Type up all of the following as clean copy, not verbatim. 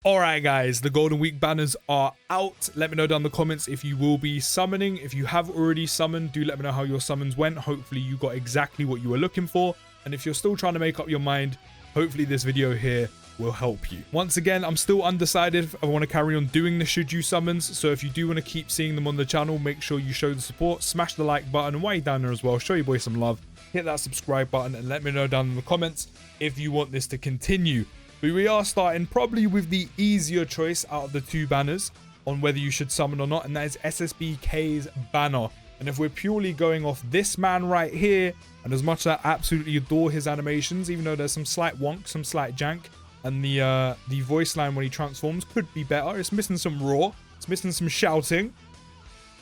Alright guys, the Golden Week banners are out. Let me know down in the comments if you will be summoning. If you have already summoned, do let me know how your summons went. Hopefully you got exactly what you were looking for. And if you're still trying to make up your mind, hopefully this video here will help you. Once again, I'm still undecided if I want to carry on doing the should you summons. So if you do want to keep seeing them on the channel, make sure you show the support, smash the like button, and while you're down there as well, show your boy some love, hit that subscribe button, and let me know down in the comments if you want this to continue. But we are starting probably with the easier choice out of the two banners on whether you should summon or not, and that is SSBK's banner. And if we're purely going off this man right here, and as much as I absolutely adore his animations, even though there's some slight wonk, some slight jank, and the voice line when he transforms could be better. It's missing some roar, it's missing some shouting.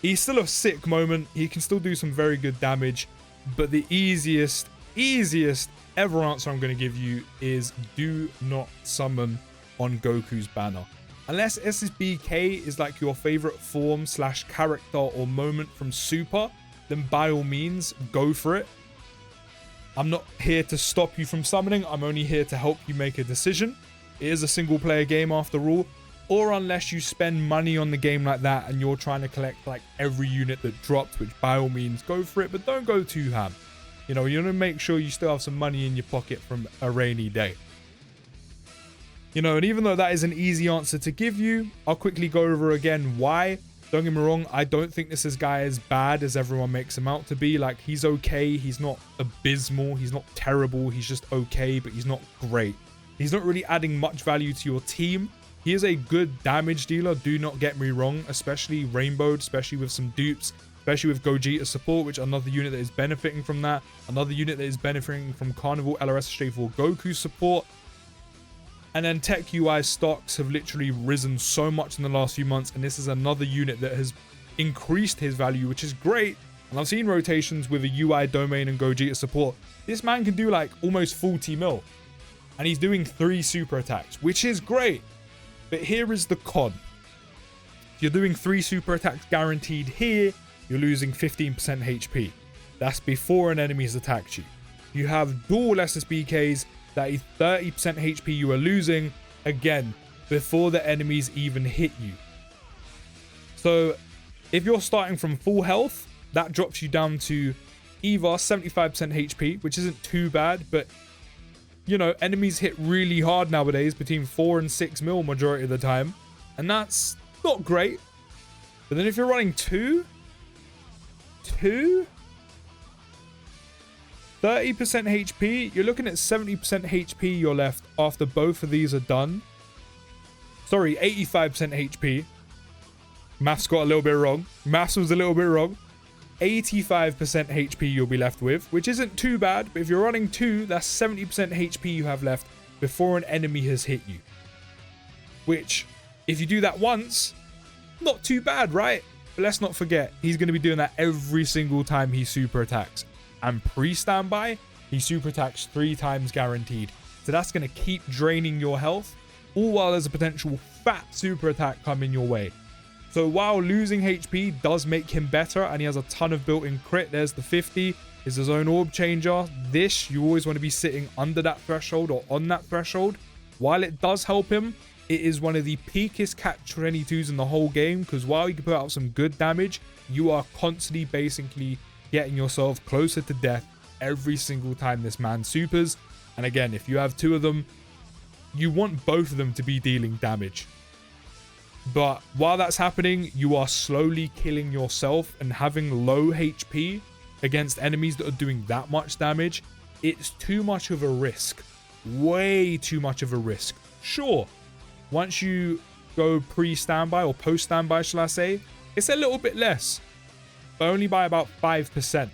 He's still a sick moment, he can still do some very good damage, but the easiest ever answer I'm going to give you is do not summon on Goku's banner. Unless SSBK is like your favorite form / character or moment from Super, then by all means go for it. I'm not here to stop you from summoning, I'm only here to help you make a decision. It is a single player game after all, or unless you spend money on the game like that and you're trying to collect like every unit that drops, which by all means go for it, but don't go too ham. You know, you want to make sure you still have some money in your pocket from a rainy day. You know, and even though that is an easy answer to give you, I'll quickly go over again why. Don't get me wrong, I don't think this guy is bad as everyone makes him out to be. Like, he's okay, he's not abysmal, he's not terrible, he's just okay, but he's not great. He's not really adding much value to your team. He is a good damage dealer, do not get me wrong, especially rainbowed, especially with some dupes. Especially with Gogeta support, which another unit that is benefiting from that. Another unit that is benefiting from Carnival LRS J4 Goku support. And then TEQ UI stocks have literally risen so much in the last few months. And this is another unit that has increased his value, which is great. And I've seen rotations with a UI domain and Gogeta support. This man can do like almost 40 mil. And he's doing 3 super attacks, which is great. But here is the con. If you're doing 3 super attacks guaranteed here, you're losing 15% HP. That's before an enemy has attacked you. You have dual SSBKs, that is 30% HP you are losing, again, before the enemies even hit you. So, if you're starting from full health, that drops you down to either 75% HP, which isn't too bad, but, you know, enemies hit really hard nowadays, between 4 and 6 mil majority of the time, and that's not great. But then if you're running 30% HP, you're looking at 70% HP you're left after both of these are done. Sorry, 85% HP. Maths got a little bit wrong. Maths was a little bit wrong. 85% HP you'll be left with, which isn't too bad, but if you're running 2, that's 70% HP you have left before an enemy has hit you. Which, if you do that once, not too bad, right? But let's not forget, he's going to be doing that every single time he super attacks. And pre-standby, he super attacks 3 times guaranteed. So that's going to keep draining your health, all while there's a potential fat super attack coming your way. So while losing HP does make him better, and he has a ton of built-in crit, there's the 50, is his own orb changer. This, you always want to be sitting under that threshold or on that threshold. While it does help him, it is one of the peakest catch-22s in the whole game, because while you can put out some good damage, you are constantly basically getting yourself closer to death every single time this man supers. And again, if you have 2 of them, you want both of them to be dealing damage. But while that's happening, you are slowly killing yourself, and having low HP against enemies that are doing that much damage, it's too much of a risk. Way too much of a risk. Sure, once you go pre-standby or post-standby, shall I say, it's a little bit less, but only by about 5%,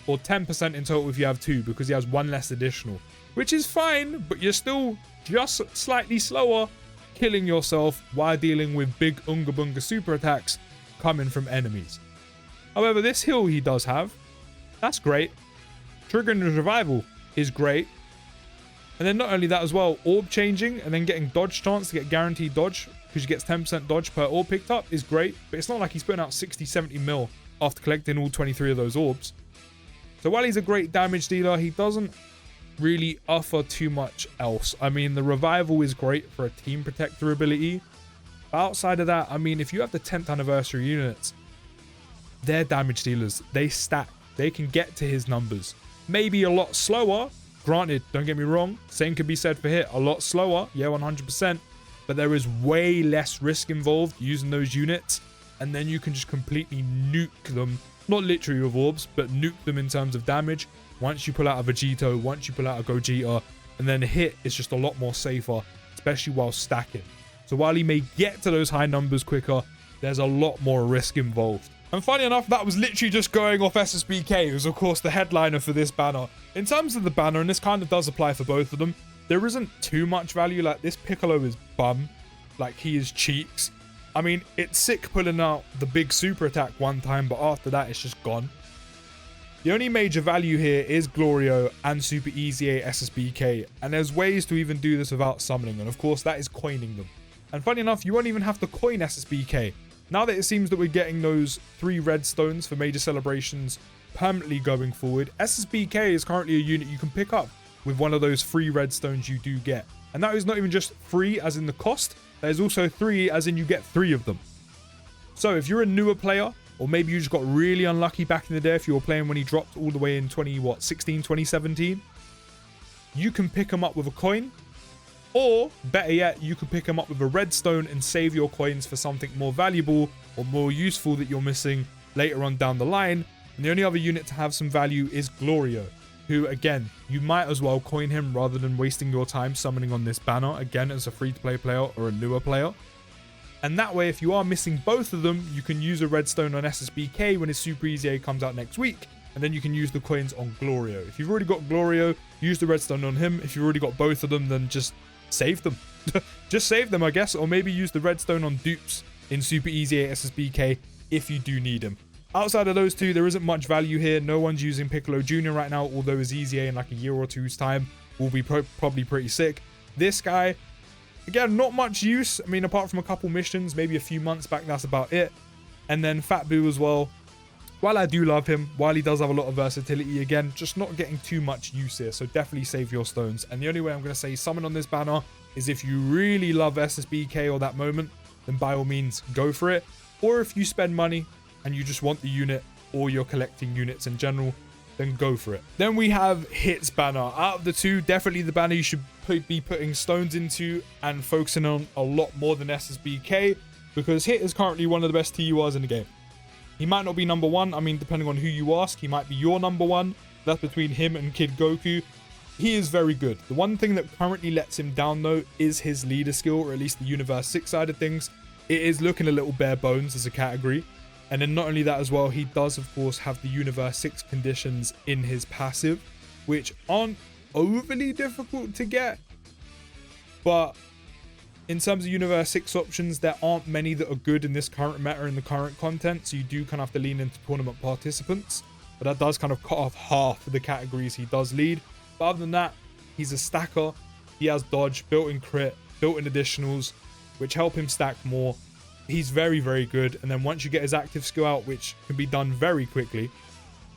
or 10% in total if you have 2, because he has 1 less additional, which is fine, but you're still just slightly slower, killing yourself while dealing with big Unga Bunga super attacks coming from enemies. However, this heal he does have, that's great. Triggering his revival is great. And then not only that as well, orb changing and then getting dodge chance to get guaranteed dodge, because you get 10% dodge per orb picked up, is great. But it's not like he's putting out 60-70 mil after collecting all 23 of those orbs. So while he's a great damage dealer, he doesn't really offer too much else. I mean, the revival is great for a team protector ability. But outside of that, I mean, if you have the 10th anniversary units, they're damage dealers. They stack. They can get to his numbers. Maybe a lot slower. Granted, don't get me wrong. Same could be said for hit. A lot slower. Yeah, 100%. But there is way less risk involved using those units. And then you can just completely nuke them. Not literally with orbs, but nuke them in terms of damage. Once you pull out a Vegito, once you pull out a Gogeta. And then hit is just a lot more safer, especially while stacking. So while he may get to those high numbers quicker, there's a lot more risk involved. And funny enough, that was literally just going off SSBK, who's of course the headliner for this banner. In terms of the banner, and this kind of does apply for both of them, there isn't too much value. Like, this Piccolo is bum. Like, he is cheeks. I mean, it's sick pulling out the big super attack one time, but after that, it's just gone. The only major value here is Glorio and Super Easy 8 SSBK, and there's ways to even do this without summoning, and of course, that is coining them. And funny enough, you won't even have to coin SSBK. Now that it seems that we're getting those 3 red stones for major celebrations permanently going forward, SSBK is currently a unit you can pick up with one of those 3 red stones you do get. And that is not even just 3 as in the cost, that is also 3 as in you get 3 of them. So if you're a newer player, or maybe you just got really unlucky back in the day if you were playing when he dropped all the way in 2017, you can pick him up with a coin. Or, better yet, you could pick them up with a redstone and save your coins for something more valuable or more useful that you're missing later on down the line. And the only other unit to have some value is Glorio, who, again, you might as well coin him rather than wasting your time summoning on this banner, again, as a free-to-play player or a newer player. And that way, if you are missing both of them, you can use a redstone on SSBK when his Super Easy A comes out next week. And then you can use the coins on Glorio. If you've already got Glorio, use the redstone on him. If you've already got both of them, then just save them. Just save them, I guess. Or maybe use the redstone on dupes in Super Easy 8 SSBK if you do need them. Outside of those two, there isn't much value here. No one's using Piccolo Jr. right now, although his Easy A in like a year or two's time will be probably pretty sick. This guy, again, not much use. I mean, apart from a couple missions, maybe a few months back, that's about it. And then Fat Boo as well. While I do love him, while he does have a lot of versatility, again, just not getting too much use here. So definitely save your stones. And the only way I'm going to say summon on this banner is if you really love SSBK or that moment, then by all means, go for it. Or if you spend money and you just want the unit or you're collecting units in general, then go for it. Then we have Hit's banner. Out of the two, definitely the banner you should be putting stones into and focusing on a lot more than SSBK, because Hit is currently one of the best TURs in the game. He might not be number 1. I mean, depending on who you ask, he might be your number 1. That's between him and Kid Goku. He is very good. The one thing that currently lets him down, though, is his leader skill, or at least the Universe 6 side of things. It is looking a little bare bones as a category. And then not only that as well, he does, of course, have the Universe 6 conditions in his passive, which aren't overly difficult to get. But in terms of Universe 6 options, there aren't many that are good in this current meta and the current content, so you do kind of have to lean into tournament participants. But that does kind of cut off half of the categories he does lead. But other than that, he's a stacker. He has dodge, built-in crit, built-in additionals, which help him stack more. He's very, very good. And then once you get his active skill out, which can be done very quickly,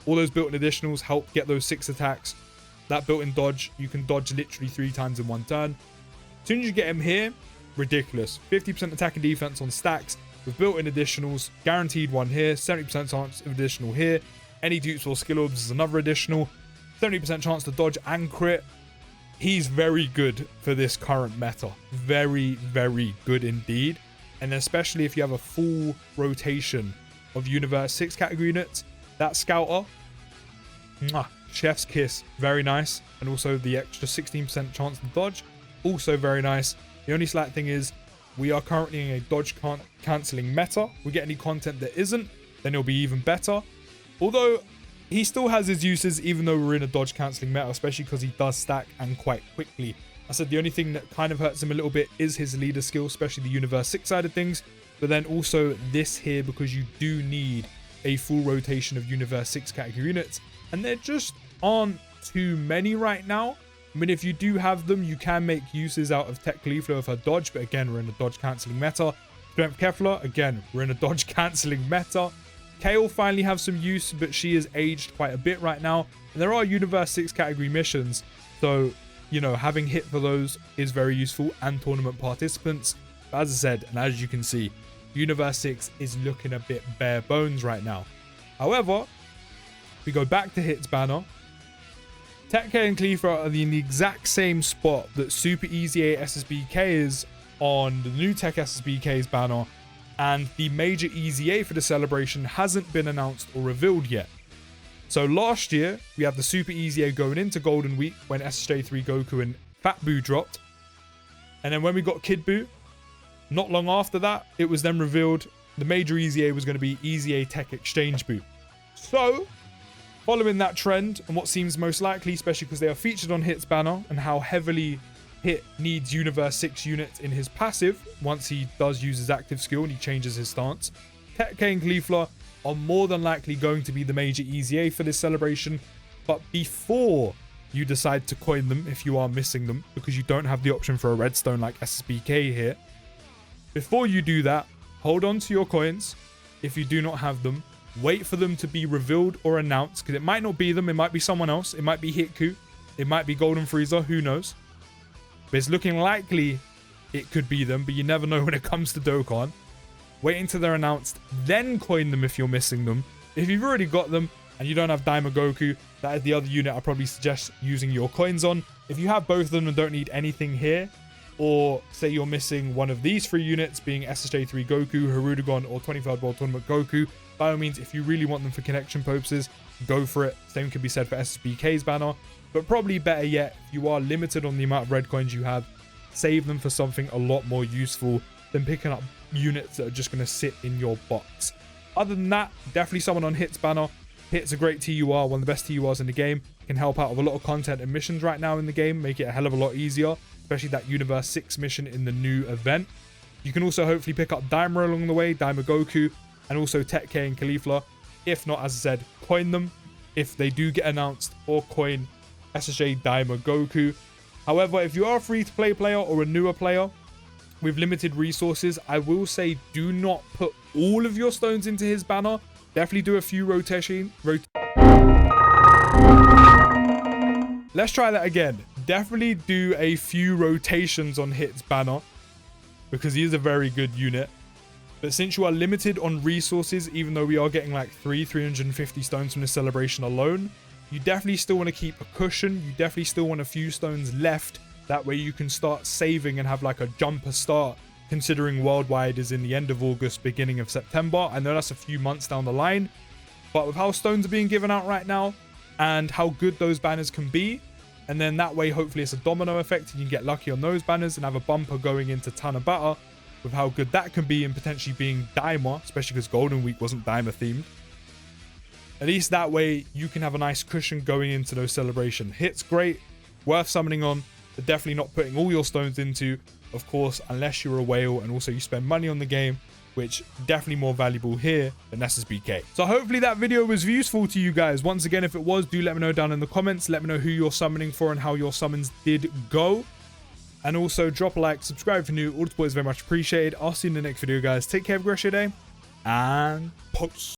all those built-in additionals help get those 6 attacks. That built-in dodge, you can dodge literally 3 times in one turn. As soon as you get him here, ridiculous. 50% attack and defense on stacks with built-in additionals, guaranteed one here, 70% chance of additional here. Any dupes or skill orbs is another additional, 70% chance to dodge and crit. He's very good for this current meta. Very, very good indeed. And especially if you have a full rotation of Universe 6 category units, that Scouter, chef's kiss, very nice. And also the extra 16% chance to dodge, also very nice. The only slight thing is we are currently in a dodge cancelling meta. We get any content that isn't, then it'll be even better. Although he still has his uses, even though we're in a dodge cancelling meta, especially because he does stack and quite quickly. I said the only thing that kind of hurts him a little bit is his leader skill, especially the Universe 6 side of things. But then also this here, because you do need a full rotation of Universe 6 category units. And there just aren't too many right now. I mean, if you do have them, you can make uses out of Tech Leafler with her dodge, but again, we're in a dodge cancelling meta. Strength Kefla, again, we're in a dodge cancelling meta. Kale finally have some use, but she is aged quite a bit right now. And there are Universe 6 category missions So, you know, having hit for those is very useful, and tournament participants. As I said, and as you can see, Universe 6 is looking a bit bare bones right now. However, if we go back to hits banner, TEQ and Cleaver are in the exact same spot that Super Easy 8 SSBK is on the new TEQ SSBK's banner, and the major Easy 8 for the celebration hasn't been announced or revealed yet. So last year, we had the Super Easy 8 going into Golden Week when SSJ3 Goku and Fat Boo dropped. And then when we got Kid Boo, not long after that, it was then revealed the major Easy 8 was going to be Easy 8 TEQ Exchange Boo. So, following that trend, and what seems most likely, especially because they are featured on Hit's banner, and how heavily Hit needs Universe 6 units in his passive once he does use his active skill and he changes his stance, TEQ and Cleaver are more than likely going to be the major Easy 8 for this celebration. But before you decide to coin them, if you are missing them, because you don't have the option for a redstone like SSBK here, before you do that, hold on to your coins. If you do not have them, wait for them to be revealed or announced, because it might not be them, it might be someone else, it might be TEQ, it might be Golden Frieza, who knows. But it's looking likely it could be them, but you never know when it comes to Dokkan. Wait until they're announced, then coin them if you're missing them. If you've already got them and you don't have Daima Goku, that is the other unit I probably suggest using your coins on. If you have both of them and don't need anything here, or say you're missing one of these 3 units, being SSJ3 Goku, Hirudegon, or 23rd World Tournament Goku, by all means, if you really want them for connection purposes, go for it. Same can be said for SSBK's banner. But probably better yet, if you are limited on the amount of red coins you have, save them for something a lot more useful than picking up units that are just going to sit in your box. Other than that, definitely someone on Hit's banner. Hit's a great TUR, one of the best TURs in the game. Can help out with a lot of content and missions right now in the game, make it a hell of a lot easier, especially that Universe 6 mission in the new event. You can also hopefully pick up Daima along the way, Daima Goku, and also TEQ and Cleaver. If not, as I said, coin them if they do get announced, or coin SSJ Daima Goku. However, if you are a free-to-play player or a newer player with limited resources, I will say do not put all of your stones into his banner. Definitely do a few rotation. Let's try that again. Definitely do a few rotations on Hit's banner, because he is a very good unit. But since you are limited on resources, even though we are getting like 350 stones from this celebration alone, you definitely still want to keep a cushion. You definitely still want a few stones left. That way you can start saving and have like a jumper start, considering Worldwide is in the end of August, beginning of September. I know that's a few months down the line, but with how stones are being given out right now and how good those banners can be, and then that way hopefully it's a domino effect and you can get lucky on those banners and have a bumper going into Tanabata with how good that can be, and potentially being Daima, especially because Golden Week wasn't Daima themed. At least that way you can have a nice cushion going into those celebrations. Hit's great, worth summoning on, but definitely not putting all your stones into, of course, unless you're a whale and also you spend money on the game, which definitely more valuable here than SSBK. So hopefully that video was useful to you guys. Once again, if it was, do let me know down in the comments. Let me know who you're summoning for and how your summons did go. And also drop a like, subscribe if you're new. All the support is very much appreciated. I'll see you in the next video, guys. Take care, have a great day, and post.